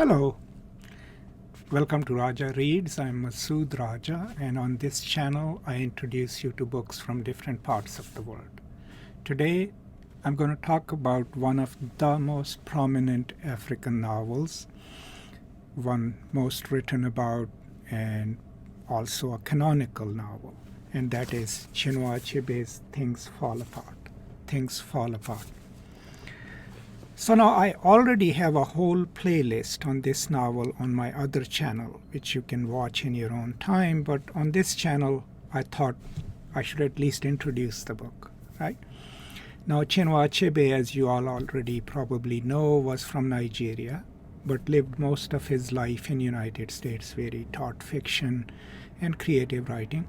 Hello, welcome to RajaReads. I'm Masood Raja, and on this channel I introduce you to books from different parts of the world. Today I'm going to talk about one of the most prominent African novels, one most written about and also a canonical novel, and that is Chinua Achebe's Things Fall Apart. Things Fall Apart. So now I already have a whole playlist on this novel on my other channel, which you can watch in your own time, but on this channel I thought I should at least introduce the book, right? Now Chinua Achebe, as you all already probably know, was from Nigeria, but lived most of his life in the United States where he taught fiction and creative writing.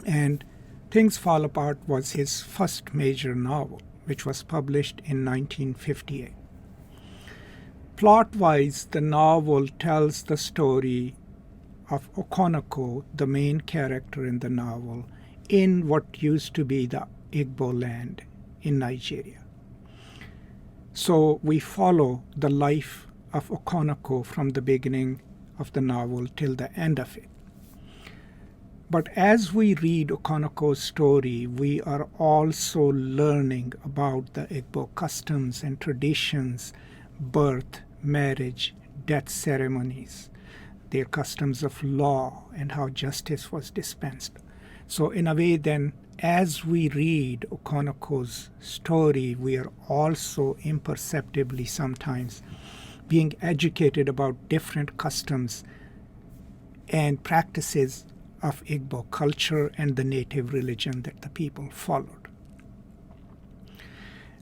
And Things Fall Apart was his first major novel, which was published in 1958. Plot-wise, the novel tells the story of Okonoko, the main character in the novel, in what used to be the Igbo land in Nigeria. So we follow the life of Okonoko from the beginning of the novel till the end of it. But as we read Okonoko's story, we are also learning about the Igbo customs and traditions, birth, marriage, death ceremonies, their customs of law, and how justice was dispensed. So in a way then, as we read Okonoko's story, we are also imperceptibly sometimes being educated about different customs and practices of Igbo culture and the native religion that the people followed.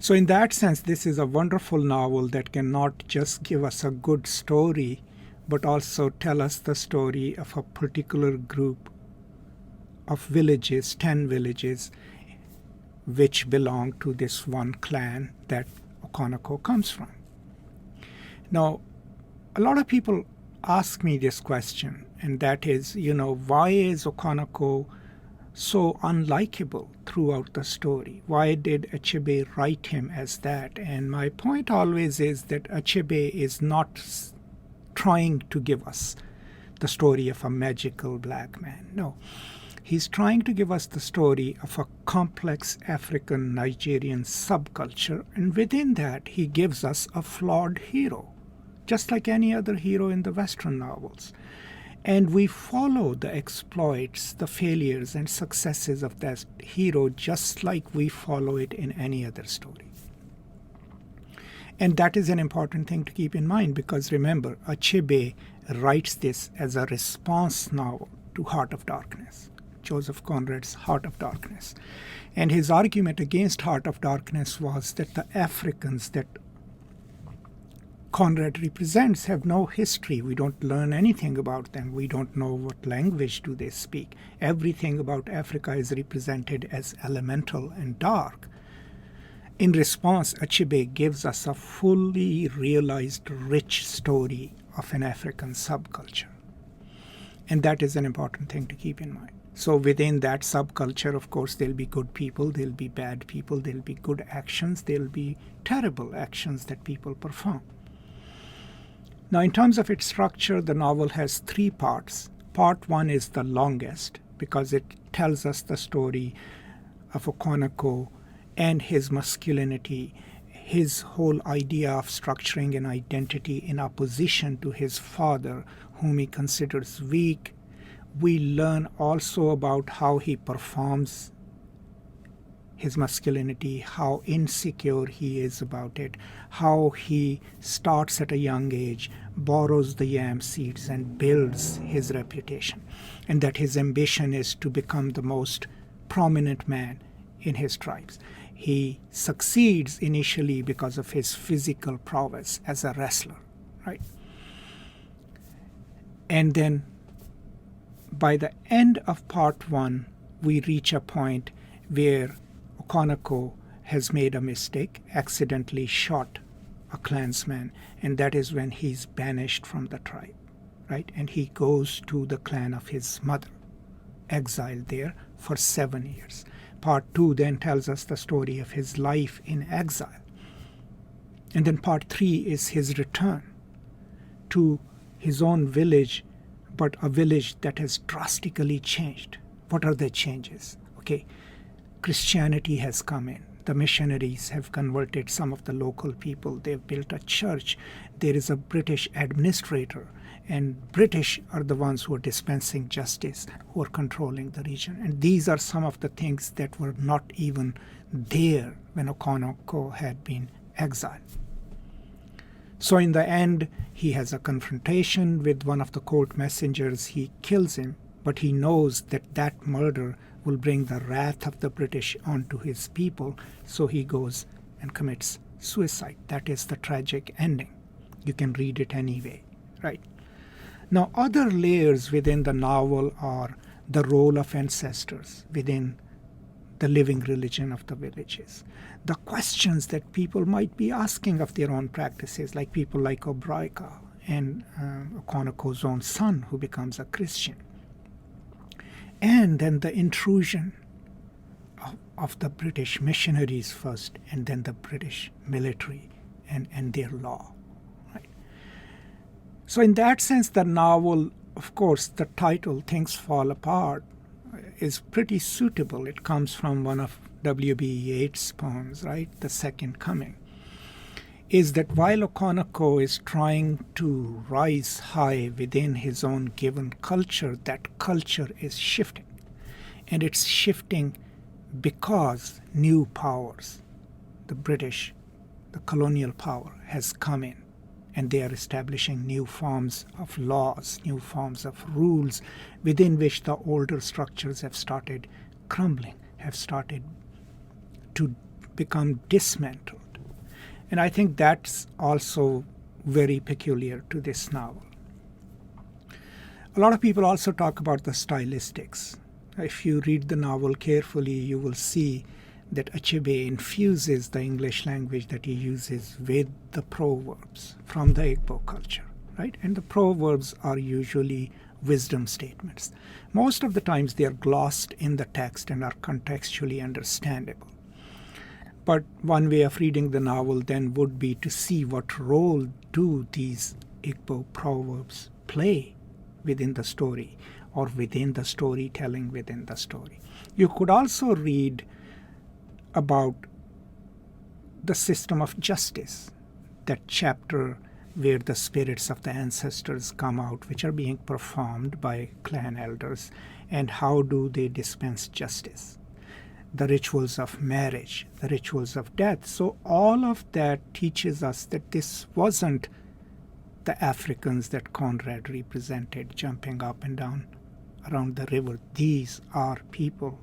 So in that sense, this is a wonderful novel that can not just give us a good story, but also tell us the story of a particular group of villages, 10 villages, which belong to this one clan that Okonoko comes from. Now, a lot of people ask me this question, and that is, why is Okonoko so unlikable throughout the story? Why did Achebe write him as that? And my point always is that Achebe is not trying to give us the story of a magical black man. No, he's trying to give us the story of a complex African Nigerian subculture, and within that he gives us a flawed hero, just like any other hero in the Western novels. And we follow the exploits, the failures and successes of that hero just like we follow it in any other story. And that is an important thing to keep in mind, because remember, Achebe writes this as a response novel to Heart of Darkness, Joseph Conrad's Heart of Darkness. And his argument against Heart of Darkness was that the Africans that Conrad represents have no history. We don't learn anything about them. We don't know what language do they speak. Everything about Africa is represented as elemental and dark. In response, Achebe gives us a fully realized, rich story of an African subculture. And that is an important thing to keep in mind. So within that subculture, of course, there'll be good people, there'll be bad people, there'll be good actions, there'll be terrible actions that people perform. Now, in terms of its structure, the novel has 3 parts. Part 1 is the longest because it tells us the story of Okonoko and his masculinity, his whole idea of structuring an identity in opposition to his father, whom he considers weak. We learn also about how he performs his masculinity, how insecure he is about it, how he starts at a young age, borrows the yam seeds and builds his reputation, and that his ambition is to become the most prominent man in his tribes. He succeeds initially because of his physical prowess as a wrestler, right? And then by the end of part 1, we reach a point where Okonoko has made a mistake, accidentally shot a clansman, and that is when he's banished from the tribe, right? And he goes to the clan of his mother, exiled there for 7 years. Part 2 then tells us the story of his life in exile. And then part 3 is his return to his own village, but a village that has drastically changed. What are the changes? Okay, Christianity has come in. The missionaries have converted some of the local people. They've built a church. There is a British administrator, and British are the ones who are dispensing justice, who are controlling the region. And these are some of the things that were not even there when Okonoko had been exiled. So in the end, he has a confrontation with one of the court messengers. He kills him, but he knows that that murder will bring the wrath of the British onto his people, so he goes and commits suicide. That is the tragic ending. You can read it anyway, right? Now, other layers within the novel are the role of ancestors within the living religion of the villages, the questions that people might be asking of their own practices, like people like Obroika and Okonoko's own son, who becomes a Christian. And then the intrusion of the British missionaries first, and then the British military and their law. Right? So in that sense, the novel, of course, the title, Things Fall Apart, is pretty suitable. It comes from one of W.B. Yeats' poems, right? The Second Coming. Is that while Okonoko is trying to rise high within his own given culture, that culture is shifting. And it's shifting because new powers, the British, the colonial power, has come in. And they are establishing new forms of laws, new forms of rules within which the older structures have started crumbling, have started to become dismantled. And I think that's also very peculiar to this novel. A lot of people also talk about the stylistics. If you read the novel carefully, you will see that Achebe infuses the English language that he uses with the proverbs from the Igbo culture, right? And the proverbs are usually wisdom statements. Most of the times they are glossed in the text and are contextually understandable. But one way of reading the novel then would be to see what role do these Igbo proverbs play within the story, or within the storytelling within the story. You could also read about the system of justice, that chapter where the spirits of the ancestors come out, which are being performed by clan elders, and how do they dispense justice. The rituals of marriage, the rituals of death. So all of that teaches us that this wasn't the Africans that Conrad represented jumping up and down around the river. These are people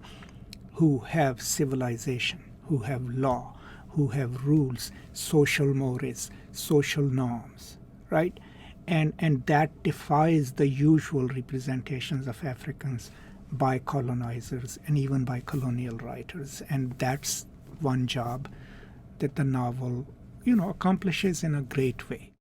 who have civilization, who have law, who have rules, social mores, social norms, right? And that defies the usual representations of Africans by colonizers and even by colonial writers. And that's one job that the novel, accomplishes in a great way.